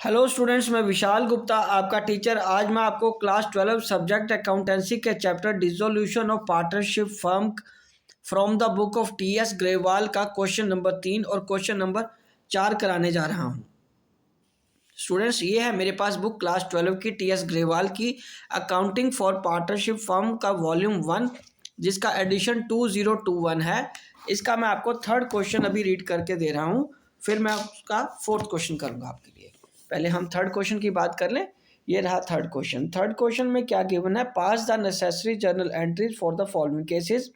Hello students, मैं विशाल गुप्ता आपका teacher. आज मैं आपको क्लास 12 सब्जेक्ट अकाउंटेंसी के chapter dissolution of partnership firm from the book of T.S.. Grewal का क्वेश्चन नंबर 3 और क्वेश्चन नंबर 4 कराने जा रहा हूं। स्टूडेंट्स, ये है मेरे पास बुक क्लास 12 की टी.एस. ग्रेवाल की अकाउंटिंग फॉर पार्टनरशिप फर्म का वॉल्यूम 1, जिसका एडिशन 2021 है। इसका मैं आपको थर्ड क्वेश्चन अभी रीड करके दे रहा हूँ, फिर मैं उसका फोर्थ क्वेश्चन करूँगा आपके लिए। पहले हम थर्ड क्वेश्चन की बात कर लें। ये रहा थर्ड क्वेश्चन। थर्ड क्वेश्चन में क्या गिवन है? Pass the necessary journal entries for the following cases.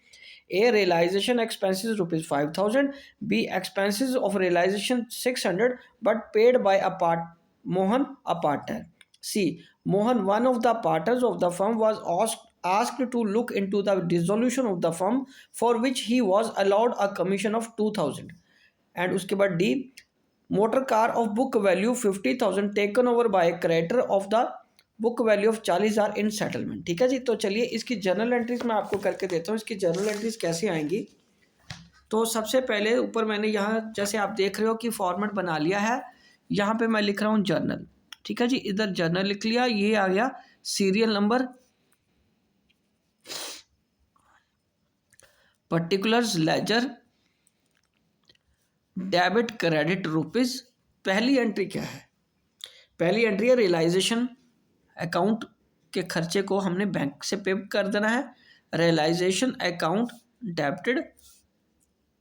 A, realisation expenses ₹5,000। B, expenses of realisation 600 but paid by a part Mohan, a partner. C, Mohan, one of the partners of the firm, was asked to look into the dissolution of the firm, for which he was allowed a commission of 2,000. And उसके बाद D, motor car of book value 50,000 taken over by a creditor of the book value of 40,000 in settlement। ठीक है जी। तो चलिए इसकी journal entries मैं आपको करके देता हूँ। इसकी जर्नल एंट्रीज कैसे आएंगी? तो सबसे पहले ऊपर मैंने यहाँ जैसे आप देख रहे हो कि फॉर्मेट बना लिया है। यहाँ पे मैं लिख रहा हूँ जर्नल। ठीक है जी, इधर जर्नल लिख लिया। ये आ गया serial number, particulars, ledger, debit, credit, rupees. पहली एंट्री क्या है? पहली एंट्री है रियलाइजेशन अकाउंट के खर्चे को हमने बैंक से पे कर देना है। Realisation account debited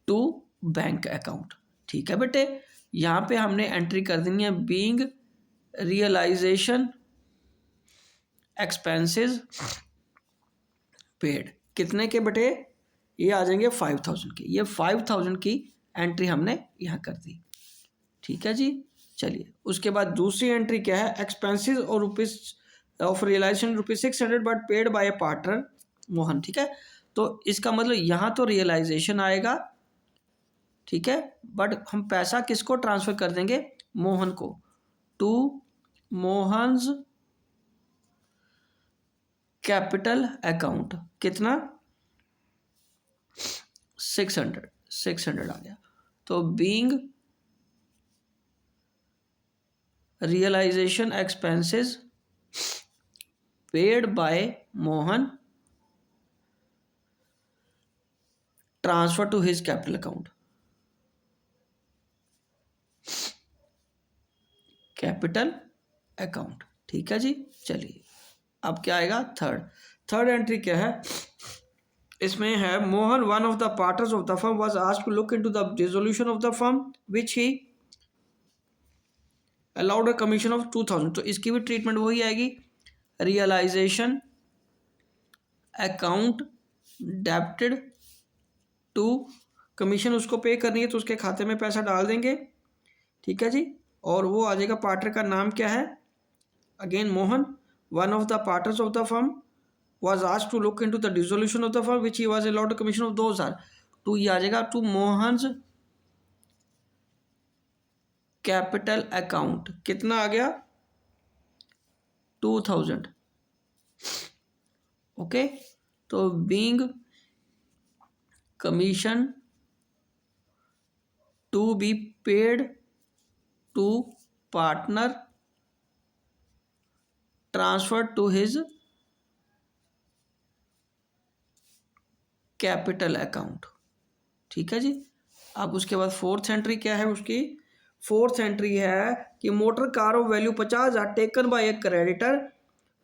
to bank account. ठीक है बेटे, यहाँ पे हमने एंट्री कर देनी है बीइंग रियलाइजेशन एक्सपेंसेस पेड। कितने के बेटे? ये आ जाएंगे 5,000 के। ये 5,000 की एंट्री हमने यहाँ कर दी। ठीक है जी। चलिए उसके बाद दूसरी एंट्री क्या है? एक्सपेंसेस और rupees of realisation ₹600 but paid by a partner Mohan. ठीक है, तो इसका मतलब यहाँ तो रियलाइजेशन आएगा, ठीक है, बट हम पैसा किसको ट्रांसफर कर देंगे? मोहन को, टू मोहन्स कैपिटल अकाउंट। कितना? 600 आ गया। तो being realisation expenses paid by Mohan transfer to his capital account. Capital account. ठीक है जी। चलिए अब क्या आएगा? थर्ड एंट्री क्या है? इसमें है Mohan, one of the partners of the firm, was asked to look into the dissolution of the firm which he allowed a commission of 2,000। तो इसकी भी ट्रीटमेंट वही आएगी, realisation account debited to commission. उसको पे करनी है तो उसके खाते में पैसा डाल देंगे। ठीक है जी। और वो आ जाएगा, पार्टनर का नाम क्या है? Again Mohan, one of the partners of the firm was asked to look into the dissolution of the firm which he was allowed a commission of 2,000। तो ये आ जाएगा टू मोहन्स कैपिटल अकाउंट। कितना आ गया? 2,000। ओके, तो being commission to be paid to partner transfer to his capital account. ठीक है जी। अब उसके बाद फोर्थ एंट्री क्या है उसकी? फोर्थ एंट्री है कि motor car of value 50,000 taken by A creditor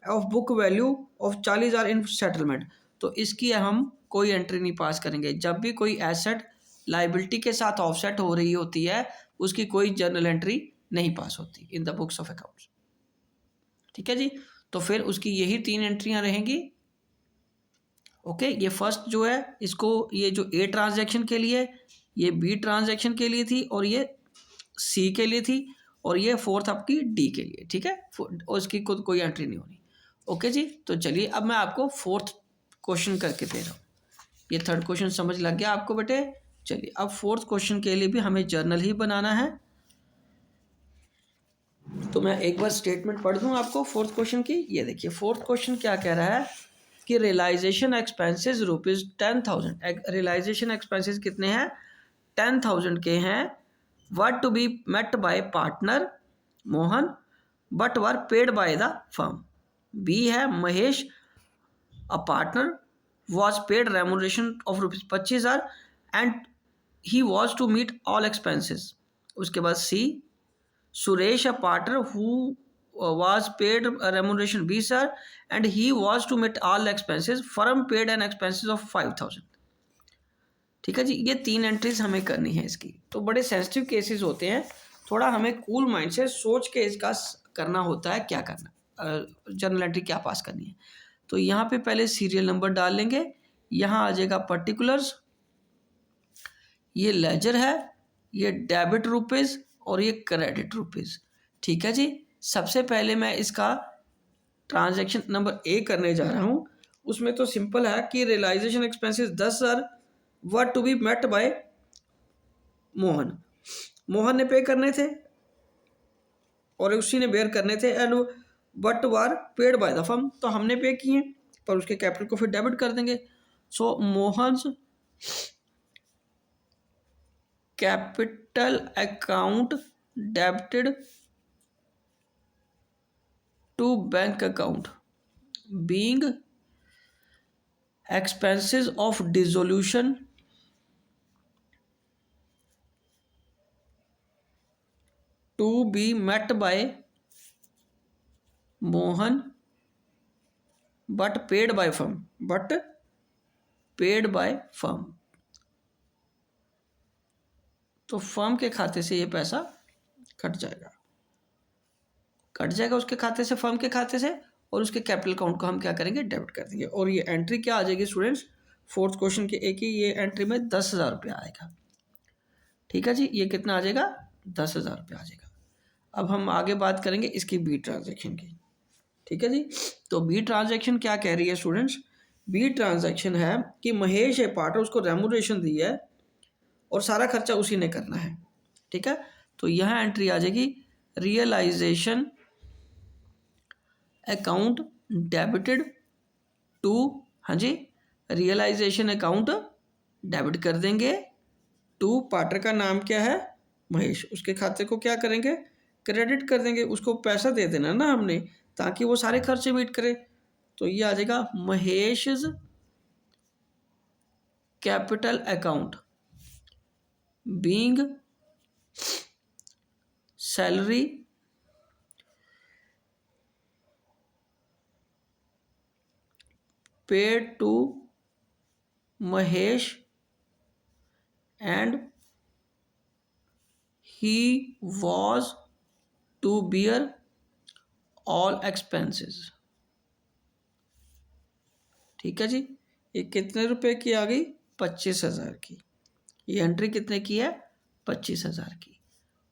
of book value of 40,000 in settlement. तो इसकी हम कोई एंट्री नहीं पास करेंगे। जब भी कोई एसेट लाइबिलिटी के साथ ऑफसेट हो रही होती है, उसकी कोई जर्नल एंट्री नहीं पास होती in the books of accounts. ठीक है जी। तो फिर उसकी यही 3 एंट्रियां रहेंगी। ओके, ये फर्स्ट जो है इसको, ये जो ए ट्रांजैक्शन के लिए, ये बी ट्रांजैक्शन के लिए थी, और ये सी के लिए थी, और ये फोर्थ आपकी डी के लिए। ठीक है, और इसकी कोई एंट्री नहीं होनी। ओके जी। तो चलिए अब मैं आपको फोर्थ क्वेश्चन करके दे रहा हूँ। ये थर्ड क्वेश्चन समझ लग गया आपको बेटे? चलिए अब फोर्थ क्वेश्चन के लिए भी हमें जर्नल ही बनाना है। तो मैं एक बार स्टेटमेंट पढ़ दूँ आपको फोर्थ क्वेश्चन की। ये देखिए फोर्थ क्वेश्चन क्या कह रहा है कि रियलाइजेशन एक्सपेंसेस ₹10,000। रियलाइजेशन एक्सपेंसेस कितने हैं? 10,000 के हैं। What to be met by partner Mohan but were paid by the firm. B है Mahesh a partner was paid remuneration of rupees 25,000 and he was to meet all expenses। उसके बाद C, Suresh a partner who was paid a remuneration 20,000 and he was to meet all expenses, firm paid an expenses of 5,000। ठीक है जी, ये 3 entries हमें करनी है इसकी। तो बड़े सेंसिटिव केसेस होते हैं, थोड़ा हमें कूल माइंड से सोच के इसका करना होता है, क्या करना, जर्नल एंट्री क्या पास करनी है। तो यहाँ पे पहले सीरियल नंबर डाल लेंगे, यहाँ आ जाएगा पर्टिकुलर्स, ये लेजर है, ये डेबिट रुपीज़ और ये क्रेडिट रुपीज़। ठीक है जी, सबसे पहले मैं इसका ट्रांजैक्शन नंबर ए करने जा रहा हूँ। उसमें तो सिंपल है कि realisation expenses 10,000 were to be met by Mohan. Mohan ने पे करने थे और उसी ने बेयर करने थे, and but were paid by the firm, तो हमने पे किए पर उसके कैपिटल को फिर डेबिट कर देंगे। So Mohan's capital account debited to bank account being expenses of dissolution to be met by Mohan but paid by firm. तो फर्म के खाते से ये पैसा कट जाएगा उसके खाते से, फर्म के खाते से, और उसके कैपिटल अकाउंट को हम क्या करेंगे, डेबिट कर देंगे। और ये एंट्री क्या आ जाएगी स्टूडेंट्स, फोर्थ क्वेश्चन के एक ही ये एंट्री में 10,000 रुपया आएगा। ठीक है जी, ये कितना आ जाएगा, 10,000 रुपया आ जाएगा। अब हम आगे बात करेंगे इसकी बी ट्रांजैक्शन की। ठीक है जी, तो बी ट्रांजैक्शन क्या कह रही है स्टूडेंट्स, बी ट्रांजैक्शन है कि महेश है पार्टनर, उसको रेम्यूनरेशन दी है और सारा खर्चा उसी ने करना है। ठीक है, तो यहाँ एंट्री आ जाएगी रियलाइजेशन अकाउंट डेबिटेड टू, हाँ जी, रियलाइजेशन अकाउंट डेबिट कर देंगे टू, पार्टनर का नाम क्या है, महेश, उसके खाते को क्या करेंगे, क्रेडिट कर देंगे, उसको पैसा दे देना ना हमने, ताकि वो सारे खर्चे मीट करे। तो ये आ जाएगा Mahesh capital account being salary paid to Mahesh and he was to bear all expenses। ठीक है जी, ये कितने रुपए की आ गई, 25,000 की। ये एंट्री कितने की है, 25,000 की।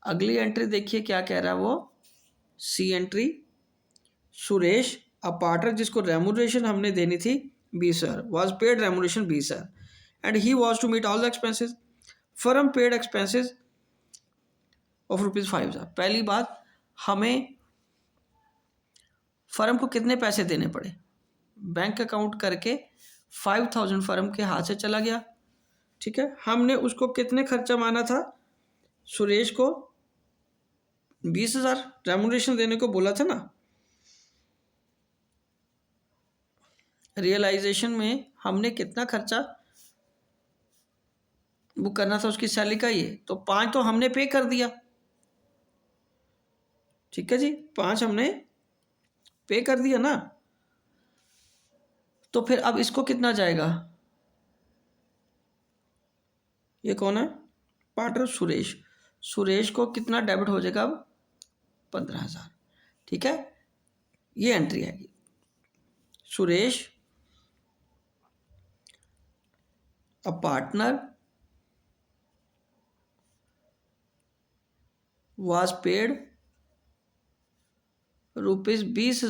अगली एंट्री देखिए क्या कह रहा है वो, C entry, Suresh a partner जिसको रेम्यूनरेशन हमने देनी थी 20,000 was paid remuneration 20,000 and he was to meet all the expenses, firm paid expenses of rupees 5,000। पहली बात, हमें फर्म को कितने पैसे देने पड़े, बैंक अकाउंट करके 5,000 फर्म के हाथ से चला गया। ठीक है, हमने उसको कितने खर्चा माना था, सुरेश को 20,000 रेम्यूनरेशन देने को बोला था ना। रियलाइजेशन में हमने कितना खर्चा बुक करना था उसकी सैलरी का, ये तो 5 तो हमने पे कर दिया। ठीक है जी, 5 हमने पे कर दिया ना। तो फिर अब इसको कितना जाएगा, ये कौन है, पार्टनर सुरेश, सुरेश को कितना डेबिट हो जाएगा अब, 15,000। ठीक है, ये एंट्री आएगी, Suresh a partner was paid rupees 20,000